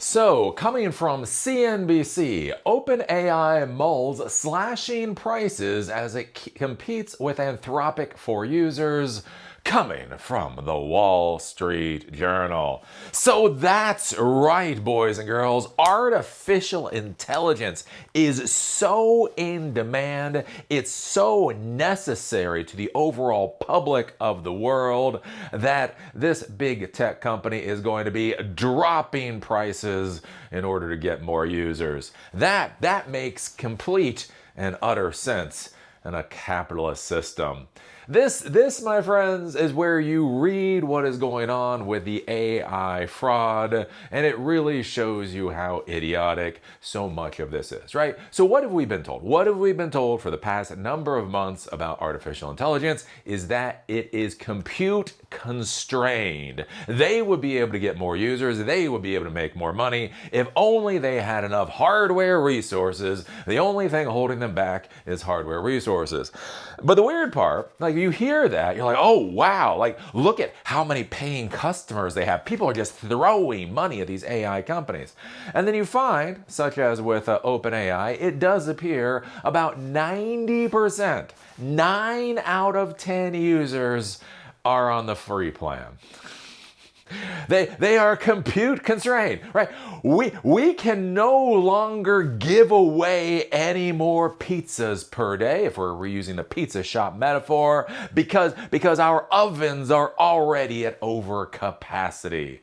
So, coming from CNBC, OpenAI mulls slashing prices as it competes with Anthropic for users. Coming from the Wall Street Journal. So that's right, boys and girls. Artificial intelligence is so in demand. It's so necessary to the overall public of the world that this big tech company is going to be dropping prices in order to get more users. That makes complete and utter sense in a capitalist system. This, my friends, is where you read what is going on with the AI fraud, and it really shows you how idiotic so much of this is, right? So what have we been told? What have we been told for the past number of months about artificial intelligence is that it is compute constrained. They would be able to get more users, they would be able to make more money if only they had enough hardware resources. The only thing holding them back is hardware resources. But the weird part, like you hear that, you're like, oh wow, like look at how many paying customers they have. People are just throwing money at these AI companies. And then you find, such as with OpenAI, it does appear about 90%, 9 out of 10 users are on the free plan. They are compute constrained, right? We can no longer give away any more pizzas per day, if we're reusing the pizza shop metaphor, because our ovens are already at overcapacity.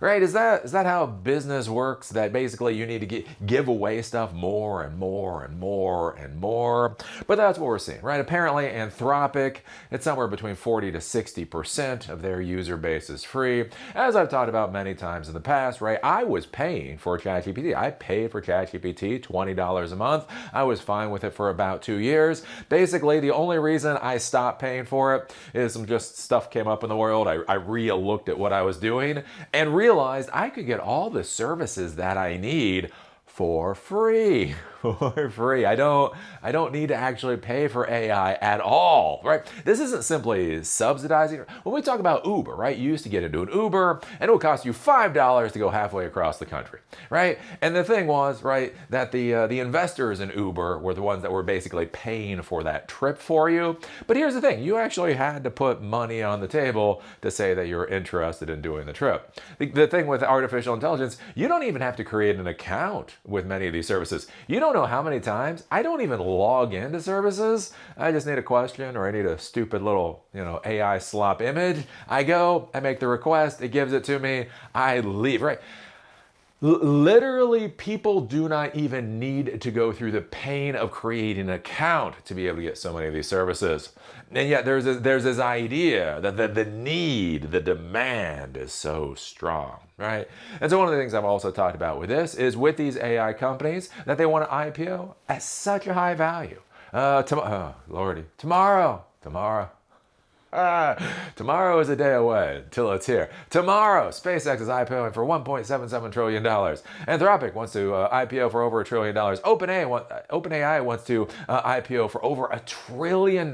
Right? Is that how business works? That basically you need to give away stuff more and more and more and more. But that's what we're seeing, right? Apparently Anthropic, it's somewhere between 40 to 60% of their user base is free. As I've talked about many times in the past, right? I was paying for ChatGPT. I paid for ChatGPT $20 a month. I was fine with it for about 2 years. Basically, the only reason I stopped paying for it is some just stuff came up in the world. I re-looked at what I was doing and realized I could get all the services that I need for free. For free. I don't need to actually pay for AI at all, right? This isn't simply subsidizing. When we talk about Uber, right? You used to get into an Uber and it would cost you $5 to go halfway across the country, right? And the thing was, right, that the investors in Uber were the ones that were basically paying for that trip for you. But here's the thing, you actually had to put money on the table to say that you're interested in doing the trip. The thing with artificial intelligence, you don't even have to create an account with many of these services. You don't know how many times I don't even log into services. I just need a question or I need a stupid little, AI slop image. I go, I make the request, it gives it to me, I leave, right? Literally, people do not even need to go through the pain of creating an account to be able to get so many of these services. And yet there's this idea that the need, the demand is so strong, right? And so one of the things I've also talked about with this is with these AI companies that they want to IPO at such a high value. Tomorrow. Tomorrow is a day away until it's here. Tomorrow, SpaceX is IPOing for $1.77 trillion. Anthropic wants to IPO for over $1 trillion. OpenAI wants to IPO for over $1 trillion.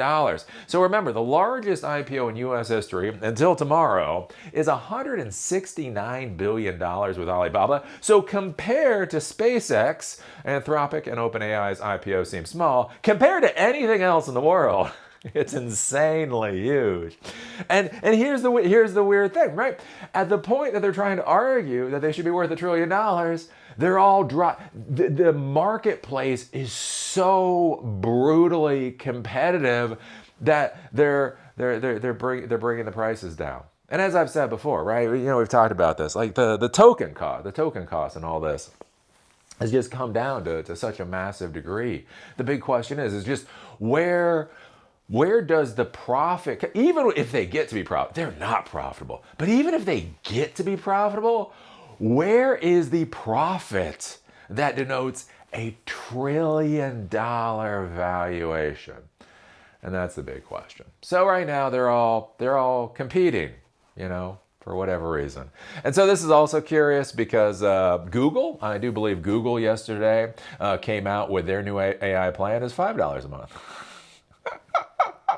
So remember, the largest IPO in U.S. history until tomorrow is $169 billion with Alibaba. So compared to SpaceX, Anthropic and OpenAI's IPO seems small. Compared to anything else in the world, it's insanely huge. And here's the weird thing, right? At the point that they're trying to argue that they should be worth $1 trillion, they're all the marketplace is so brutally competitive that they're bringing the prices down. And as I've said before, right? We've talked about this, like the token cost and all this has just come down to such a massive degree. The big question is just where does the profit, even if they get to be profitable, they're not profitable, but even if they get to be profitable, where is the profit that denotes $1 trillion valuation? And that's the big question. So right now they're all competing, for whatever reason. And so this is also curious because Google, I do believe Google yesterday came out with their new AI plan is $5 a month.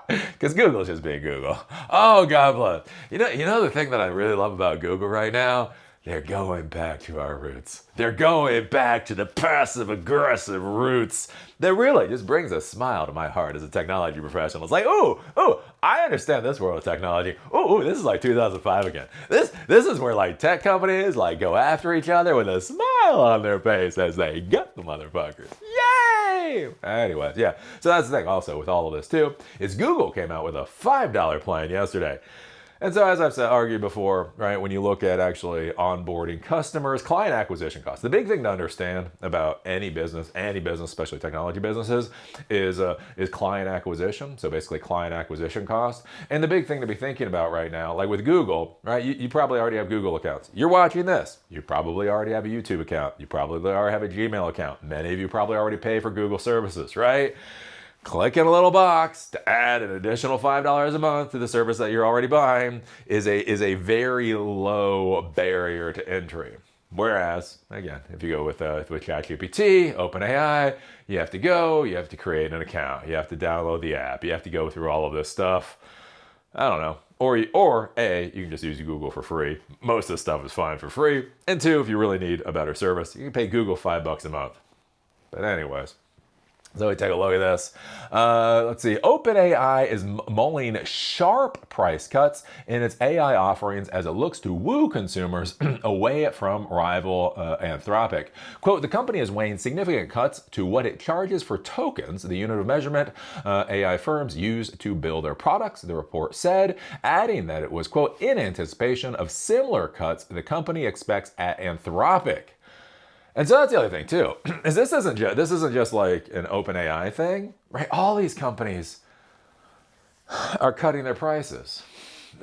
Because Google's just being Google. Oh, God bless. You know the thing that I really love about Google right now? they're going back to our roots. They're going back to the passive aggressive roots. That really just brings a smile to my heart as a technology professional. It's like, ooh, I understand this world of technology. Ooh, this is like 2005 again. This is where like tech companies like go after each other with a smile on their face as they get the motherfuckers. Yay! Anyways, yeah. So that's the thing also with all of this too, is Google came out with a $5 plan yesterday. And so, as I've argued before, right, when you look at actually onboarding customers, client acquisition costs, the big thing to understand about any business, especially technology businesses, is client acquisition. So basically client acquisition cost. And the big thing to be thinking about right now, like with Google, right, you probably already have Google accounts. You're watching this. You probably already have a YouTube account. You probably already have a Gmail account. Many of you probably already pay for Google services, right? Clicking a little box to add an additional $5 a month to the service that you're already buying is a very low barrier to entry. Whereas, again, if you go with ChatGPT, OpenAI, you have to create an account, you have to download the app, you have to go through all of this stuff. I don't know. Or you can just use Google for free. Most of the stuff is fine for free. And two, if you really need a better service, you can pay Google $5 a month. But anyways. So we take a look at this. Let's see. OpenAI is mulling sharp price cuts in its AI offerings as it looks to woo consumers away from rival Anthropic. Quote, the company is weighing significant cuts to what it charges for tokens, the unit of measurement AI firms use to build their products, the report said, adding that it was, quote, in anticipation of similar cuts the company expects at Anthropic. And so that's the other thing too, is this isn't just like an OpenAI thing, right? All these companies are cutting their prices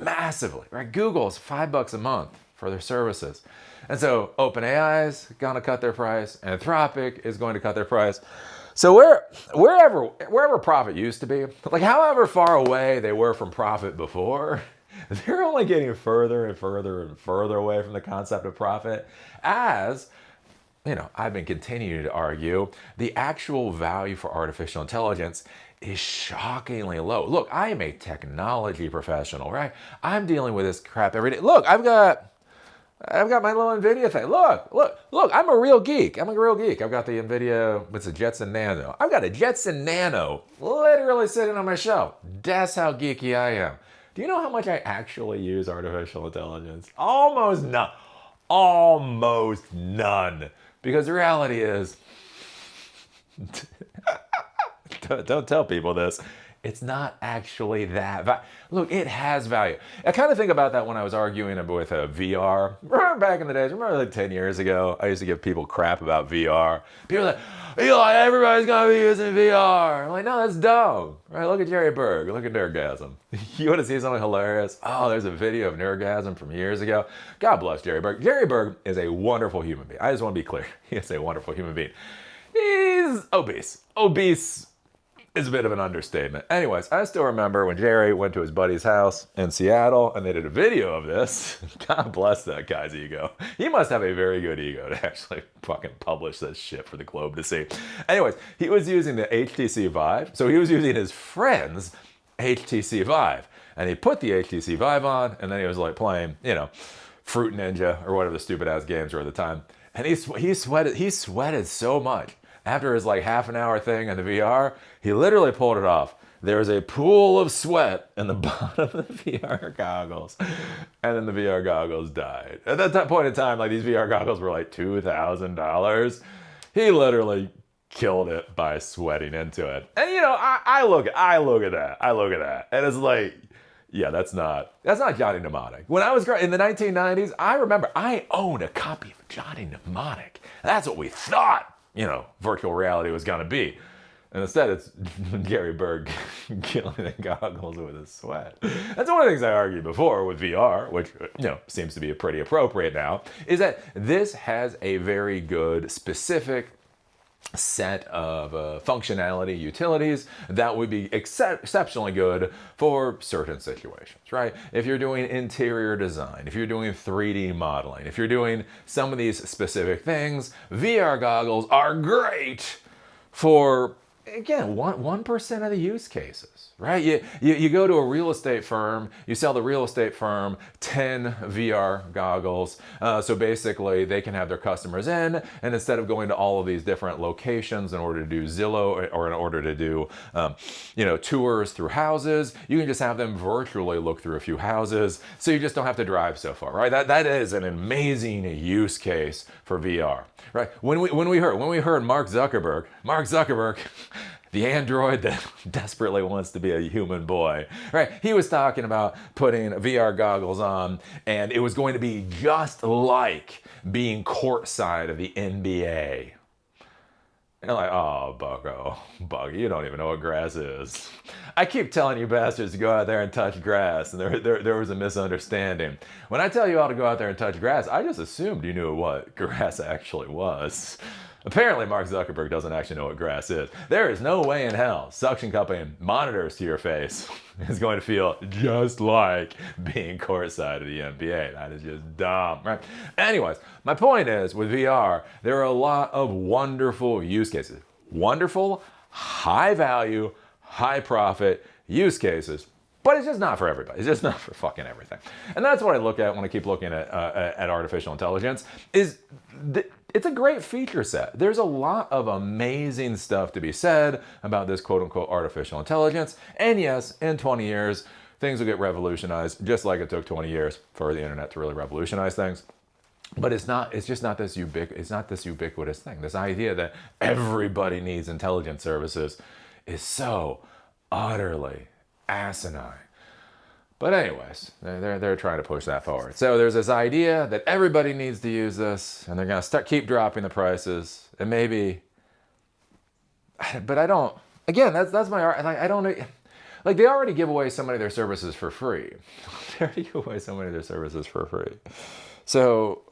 massively, right? Google's $5 a month for their services. And so OpenAI's gonna cut their price, Anthropic is going to cut their price. So wherever profit used to be, like however far away they were from profit before, they're only getting further and further and further away from the concept of profit as I've been continuing to argue the actual value for artificial intelligence is shockingly low. Look, I am a technology professional, right? I'm dealing with this crap every day. Look, I've got my little NVIDIA thing. Look, I'm a real geek. I've got the NVIDIA, it's a Jetson Nano. I've got a Jetson Nano literally sitting on my shelf. That's how geeky I am. Do you know how much I actually use artificial intelligence? Almost none. Because the reality is, don't tell people this, it's not actually that. Look, it has value. I kind of think about that when I was arguing with VR. Remember back in the days, like 10 years ago, I used to give people crap about VR. People were like, Eli, everybody's going to be using VR. I'm like, no, that's dumb. Right? Look at Jerry Berg. Look at Nerdgasm. You want to see something hilarious? Oh, there's a video of Nerdgasm from years ago. God bless Jerry Berg. Jerry Berg is a wonderful human being. I just want to be clear. He is a wonderful human being. He's obese. Obese is a bit of an understatement. Anyways, I still remember when Jerry went to his buddy's house in Seattle and they did a video of this. God bless that guy's ego. He must have a very good ego to actually fucking publish this shit for the globe to see. Anyways, he was using the HTC Vive. So he was using his friend's HTC Vive. And he put the HTC Vive on and then he was like playing, Fruit Ninja or whatever the stupid ass games were at the time. And he sweated so much. After his like half an hour thing in the VR, he literally pulled it off. There was a pool of sweat in the bottom of the VR goggles. And then the VR goggles died. At that point in time, like these VR goggles were like $2,000. He literally killed it by sweating into it. And I look at that. And it's like, yeah, that's not Johnny Mnemonic. When I was growing in the 1990s, I remember I owned a copy of Johnny Mnemonic. That's what we thought, virtual reality was gonna be. And instead it's Gary Berg killing the goggles with his sweat. That's one of the things I argued before with VR, which seems to be pretty appropriate now, is that this has a very good specific set of functionality utilities that would be exceptionally good for certain situations, right? If you're doing interior design, if you're doing 3D modeling, if you're doing some of these specific things, VR goggles are great for again, 1% of the use cases, right? You go to a real estate firm, you sell the real estate firm 10 VR goggles. So basically, they can have their customers in, and instead of going to all of these different locations in order to do Zillow or in order to do, tours through houses, you can just have them virtually look through a few houses, so you just don't have to drive so far, right? That is an amazing use case for VR, right? When we heard Mark Zuckerberg, the android that desperately wants to be a human boy, right? He was talking about putting VR goggles on, and it was going to be just like being courtside of the NBA. And you're like, oh, Bucko, you don't even know what grass is. I keep telling you bastards to go out there and touch grass, and there was a misunderstanding. When I tell you all to go out there and touch grass, I just assumed you knew what grass actually was. Apparently, Mark Zuckerberg doesn't actually know what grass is. There is no way in hell suction cupping monitors to your face is going to feel just like being courtside of the NBA. That is just dumb, right? Anyways, my point is, with VR, there are a lot of wonderful use cases. Wonderful, high value, high profit use cases. But it's just not for everybody. It's just not for fucking everything. And that's what I look at when I keep looking at artificial intelligence, it's a great feature set. There's a lot of amazing stuff to be said about this quote unquote artificial intelligence. And yes, in 20 years, things will get revolutionized, just like it took 20 years for the internet to really revolutionize things. But it's just not this ubiquitous thing. This idea that everybody needs intelligence services is so utterly asinine. But anyways, they're trying to push that forward. So there's this idea that everybody needs to use this, and they're going to keep dropping the prices, and maybe. But I don't. Again, that's my art. I don't. Like, they already give away so many of their services for free. They already give away so many of their services for free. So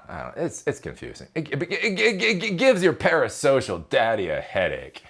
I don't know, it's confusing. It gives your parasocial daddy a headache.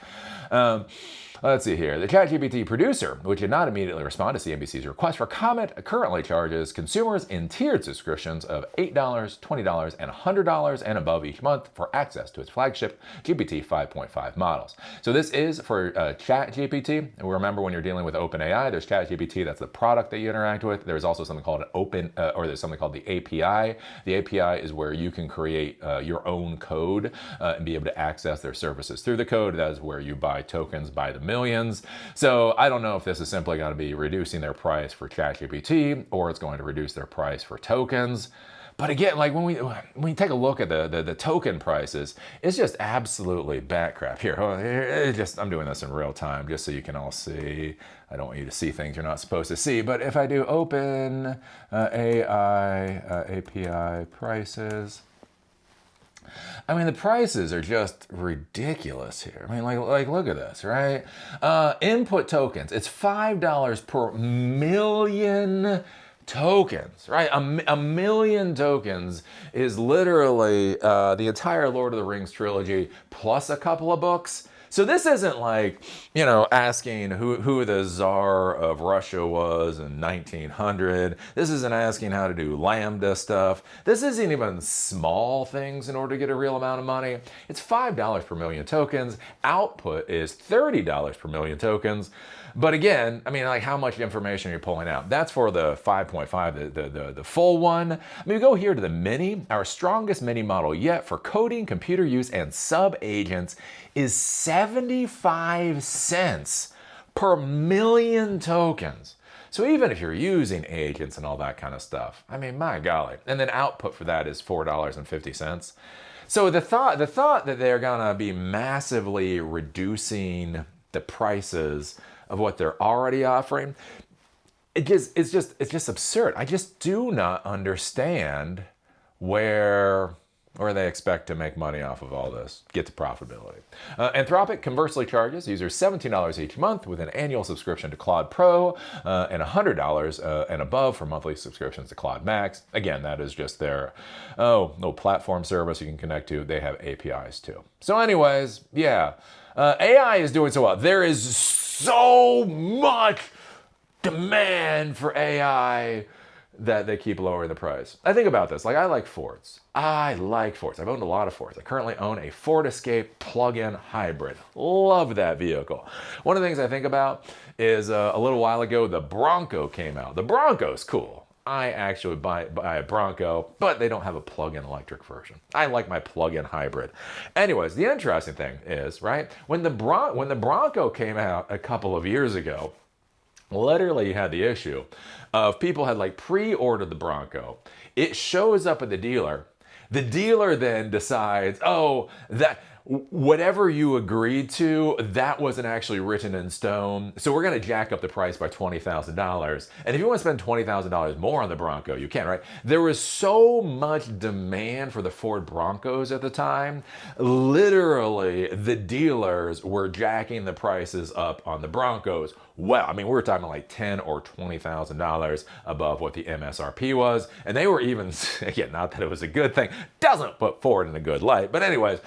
Let's see here. The ChatGPT producer, which did not immediately respond to CNBC's request for comment, currently charges consumers in tiered subscriptions of $8, $20, and $100 and above each month for access to its flagship GPT 5.5 models. So this is for ChatGPT. And remember, when you're dealing with OpenAI, there's ChatGPT, that's the product that you interact with. There's also something called there's something called the API. The API is where you can create your own code and be able to access their services through the code. That is where you buy tokens by the millions. So I don't know if this is simply going to be reducing their price for ChatGPT, or it's going to reduce their price for tokens. But again, like when we take a look at the token prices, it's just absolutely bat crap. Here, I'm doing this in real time just so you can all see. I don't want you to see things you're not supposed to see. But if I do OpenAI API prices, I mean, the prices are just ridiculous here. I mean, like look at this, right? Input tokens, it's $5 per million tokens, right? A million tokens is literally the entire Lord of the Rings trilogy plus a couple of books. So this isn't like, asking who the Tsar of Russia was in 1900. This isn't asking how to do Lambda stuff. This isn't even small things in order to get a real amount of money. It's $5 per million tokens. Output is $30 per million tokens. But again, I mean, like, how much information are you pulling out? That's for the 5.5, the full one. I mean, we go here to the mini. Our strongest mini model yet for coding, computer use, and sub-agents is 75 cents per million tokens. So even if you're using agents and all that kind of stuff, I mean, my golly. And then output for that is $4.50. So the thought that they're gonna be massively reducing the prices of what they're already offering, it's just absurd. I just do not understand where they expect to make money off of all this, get to profitability. Anthropic conversely charges users $17 each month with an annual subscription to Claude Pro and $100 and above for monthly subscriptions to Claude Max. Again, that is just their platform service you can connect to. They have APIs too. So anyways, yeah, AI is doing so well. There is so much demand for AI that they keep lowering the price. I think about this. Like, I like Fords. I've owned a lot of Fords. I currently own a Ford Escape plug-in hybrid. Love that vehicle. One of the things I think about is a little while ago, the Bronco came out. The Bronco's cool. I actually buy a Bronco, but they don't have a plug-in electric version. I like my plug-in hybrid. Anyways, the interesting thing is, right, when the Bronco came out a couple of years ago, literally you had the issue of people had like pre-ordered the Bronco. It shows up at the dealer. The dealer then decides, oh, that whatever you agreed to, that wasn't actually written in stone. So we're going to jack up the price by $20,000. And if you want to spend $20,000 more on the Bronco, you can, right? There was so much demand for the Ford Broncos at the time. Literally, the dealers were jacking the prices up on the Broncos. Well, I mean, we were talking like $10,000 or $20,000 above what the MSRP was. And they were even, again, not that it was a good thing, doesn't put Ford in a good light. But anyways,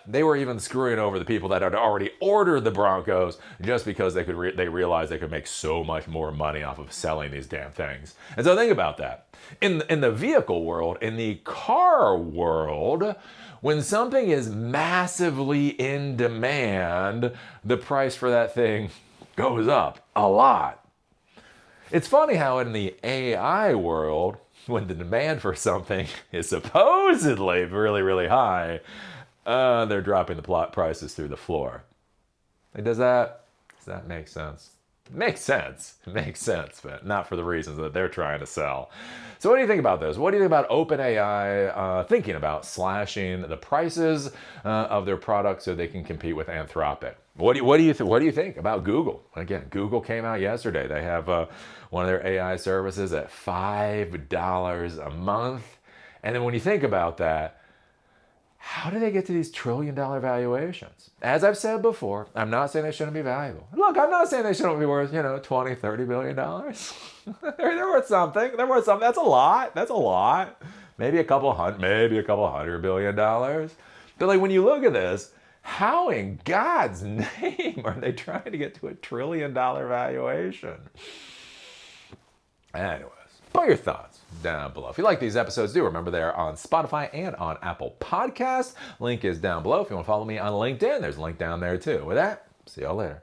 they were even screwing over the people that had already ordered the Broncos just because they realized they could make so much more money off of selling these damn things. And so think about that. In the vehicle world, in the car world, when something is massively in demand, the price for that thing goes up a lot. It's funny how in the AI world, when the demand for something is supposedly really, really high, they're dropping the prices through the floor. Like, does that make sense? It makes sense. It makes sense, but not for the reasons that they're trying to sell. So what do you think about this? What do you think about OpenAI thinking about slashing the prices of their products so they can compete with Anthropic? What do you think about Google? Again, Google came out yesterday. They have one of their AI services at $5 a month. And then when you think about that, how do they get to these trillion-dollar valuations? As I've said before, I'm not saying they shouldn't be valuable. Look, I'm not saying they shouldn't be worth, $20, $30 billion. They're worth something. They're worth something. That's a lot. That's a lot. Maybe a couple $100 billion. But like, when you look at this, how in God's name are they trying to get to a $1 trillion valuation? Anyways, put your thoughts down below. If you like these episodes, do remember they're on Spotify and on Apple Podcasts. Link is down below. If you want to follow me on LinkedIn, there's a link down there too. With that, see y'all later.